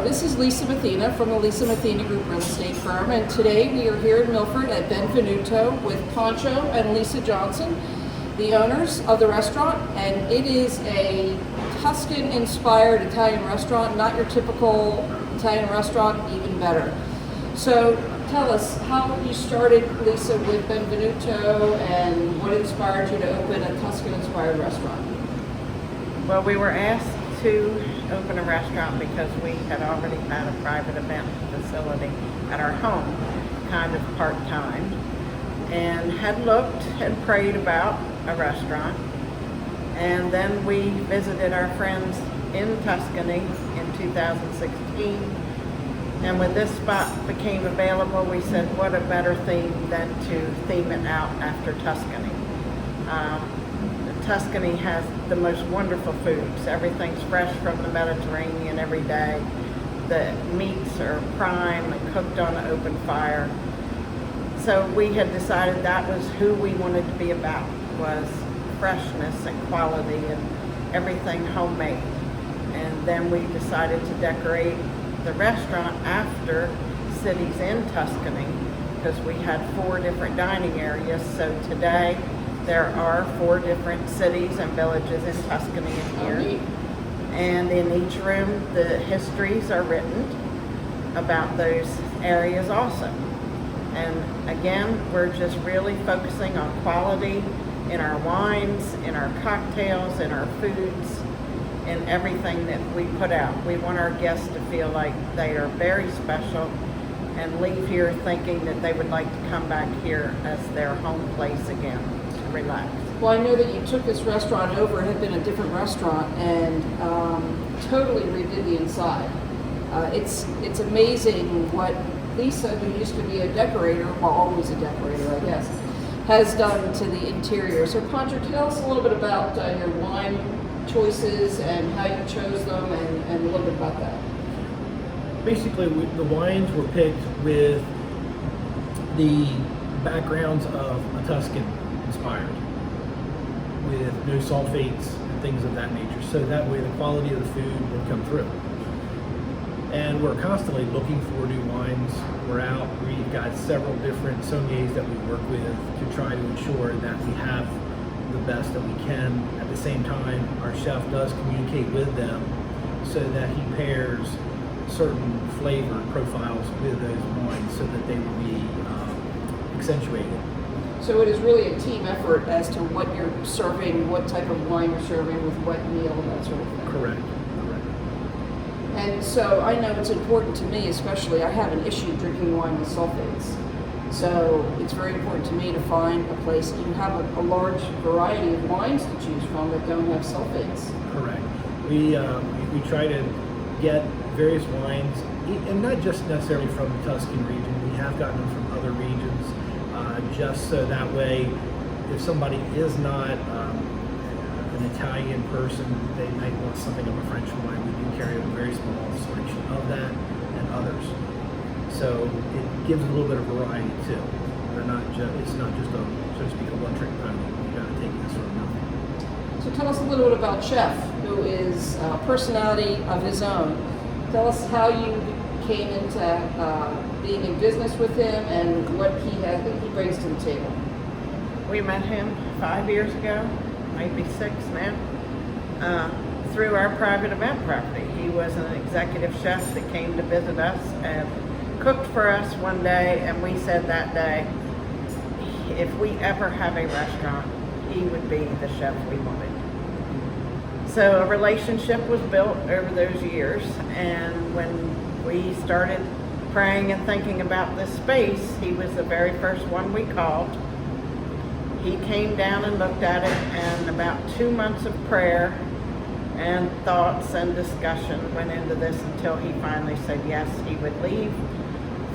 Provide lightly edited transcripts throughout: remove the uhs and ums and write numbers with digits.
Hello, this is Lisa Mathena from the Lisa Mathena Group Real Estate Firm, and today we are here in Milford at Benvenuto with Poncho and Lisa Johnson, the owners of the restaurant, and it is a Tuscan-inspired Italian restaurant, not your typical Italian restaurant, even better. So tell us how you started, Lisa, with Benvenuto and what inspired you to open a Tuscan-inspired restaurant. Well, we were asked to open a restaurant because we had already had a private event facility at our home, kind of part-time, and had looked and prayed about a restaurant. And then we visited our friends in Tuscany in 2016. And when this spot became available, we said, what a better theme than to theme it out after Tuscany. Tuscany has the most wonderful foods. Everything's fresh from the Mediterranean every day. The meats are prime and cooked on an open fire. So we had decided that was who we wanted to be about, was freshness and quality and everything homemade. And then we decided to decorate the restaurant after cities in Tuscany because we had 4 different dining areas. So today there are 4 different cities and villages in Tuscany in here. And in each room the histories are written about those areas also. And again, we're just really focusing on quality in our wines, in our cocktails, in our foods, in everything that we put out. We want our guests to feel like they are very special and leave here thinking that they would like to come back here as their home place again to relax. Well, I know that you took this restaurant over. It had been a different restaurant and totally redid the inside. It's amazing what Lisa, who used to be a decorator, well, always a decorator, I guess, has done to the interior. So, Poncho, tell us a little bit about your wine choices and how you chose them, and a little bit about that. Basically, the wines were picked with the backgrounds of a Tuscan-inspired, with no sulfates and things of that nature, so that way the quality of the food would come through. And we're constantly looking for new wines. We're out, we've got several different sommeliers that we work with to try to ensure that we have the best that we can. At the same time, our chef does communicate with them so that he pairs certain flavor profiles with those wines so that they will be accentuated. So it is really a team effort as to what you're serving, what type of wine you're serving with what meal and that sort of thing. Correct. And so I know it's important to me, especially I have an issue drinking wine with sulfates. So it's very important to me to find a place that you have a large variety of wines to choose from that don't have sulfates. Correct. We try to get various wines, and not just necessarily from the Tuscan region. We have gotten them from other regions, just so that way, if somebody is not an Italian person, they might want something of a French wine. We do carry a very small selection of that and others. So it gives a little bit of variety too. They're not just, it's not just a, so to speak, a one-trick pony. You got to take this or nothing. So tell us a little bit about Chef, who is a personality of his own. Tell us how you came into being in business with him and what he brings to the table. We met him 5 years ago, maybe 6 now, through our private event property. He was an executive chef that came to visit us and cooked for us one day, and we said that day, if we ever have a restaurant, he would be the chef we wanted. So a relationship was built over those years, and when we started praying and thinking about this space, he was the very first one we called. He came down and looked at it, and about 2 months of prayer and thoughts and discussion went into this until he finally said yes, he would leave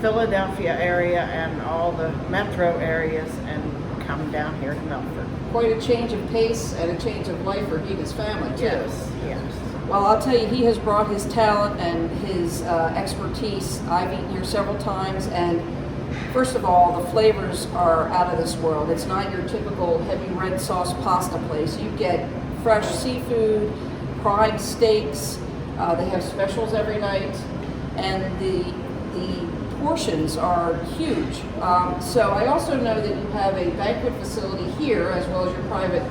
Philadelphia area and all the metro areas and come down here to Milford. Quite a change of pace and a change of life for he and his family too. Yes. Well, I'll tell you, he has brought his talent and his expertise. I've eaten here several times, and first of all, the flavors are out of this world. It's not your typical heavy red sauce pasta place. You get fresh seafood, prime steaks. They have specials every night. and the portions are huge. So I also know that you have a banquet facility here as well as your private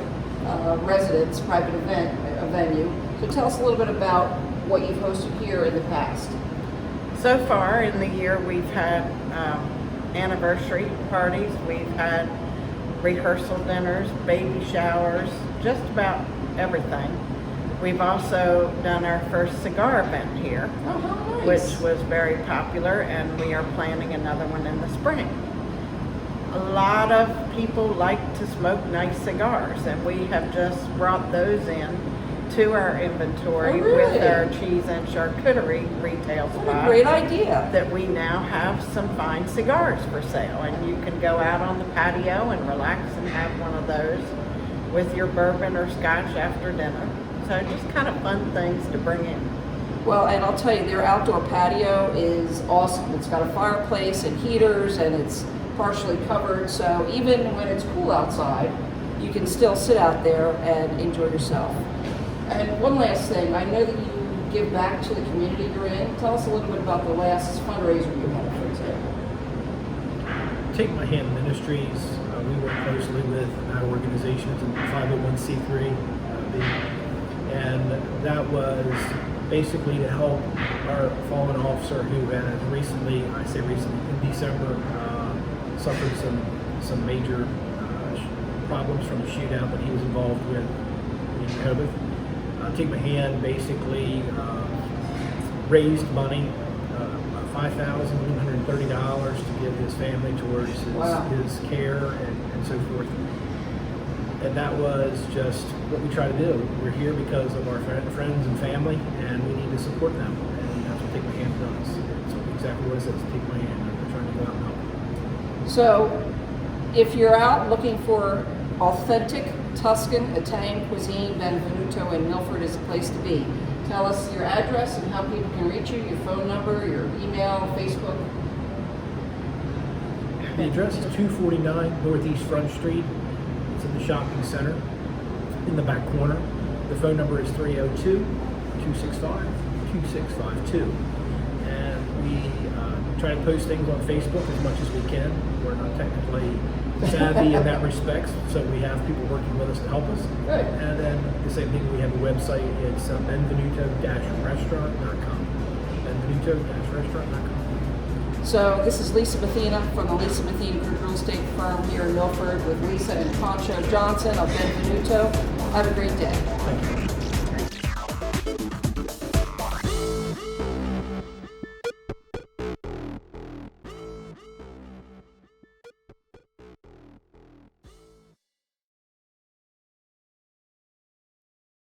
residence, private event venue. So tell us a little bit about what you've hosted here in the past. So far in the year, we've had anniversary parties, we've had rehearsal dinners, baby showers, just about everything. We've also done our first cigar event here, Oh, how nice. which was very popular, and we are planning another one in the spring. A lot of people like to smoke nice cigars, and we have just brought those in to our inventory Oh, really? with our cheese and charcuterie retail What a spot. great idea. That we now have some fine cigars for sale, and you can go out on the patio and relax and have one of those with your bourbon or scotch after dinner. So just kind of fun things to bring in. Well, and I'll tell you, their outdoor patio is awesome. It's got a fireplace and heaters, and it's partially covered, so even when it's cool outside, you can still sit out there and enjoy yourself. And one last thing, I know that you give back to the community you're in. Tell us a little bit about the last fundraiser you had, for example. Take My Hand Ministries. We work closely with our organization. It's a 501c3, and that was basically to help our fallen officer who has recently, I say recently, in December, suffered some major problems from a shootout that he was involved with in Rehoboth. Take My Hand basically raised money, $5,130 to give his family towards his care and so forth. And that was just what we try to do. We're here because of our friends and family, and we need to support them. And that's what Take My Hand does. It's exactly what it says, Take My Hand. We're trying to go out and help. So, if you're out looking for authentic Tuscan Italian cuisine, Benvenuto in Milford is a place to be. Tell us your address and how people can reach you, your phone number, your email, Facebook. The address is 249 Northeast Front Street. It's in the shopping center in the back corner. The phone number is 302-265-2652. And we try to post things on Facebook as much as we can. We're not technically savvy in that respect, so we have people working with us to help us. Good. And then the same thing, we have a website. It's benvenuto-restaurant.com. benvenuto-restaurant.com. So this is Lisa Mathena from the Lisa Mathena Group Real Estate Firm here in Milford with Lisa and Poncho Johnson of Benvenuto. Have a great day. Thank you.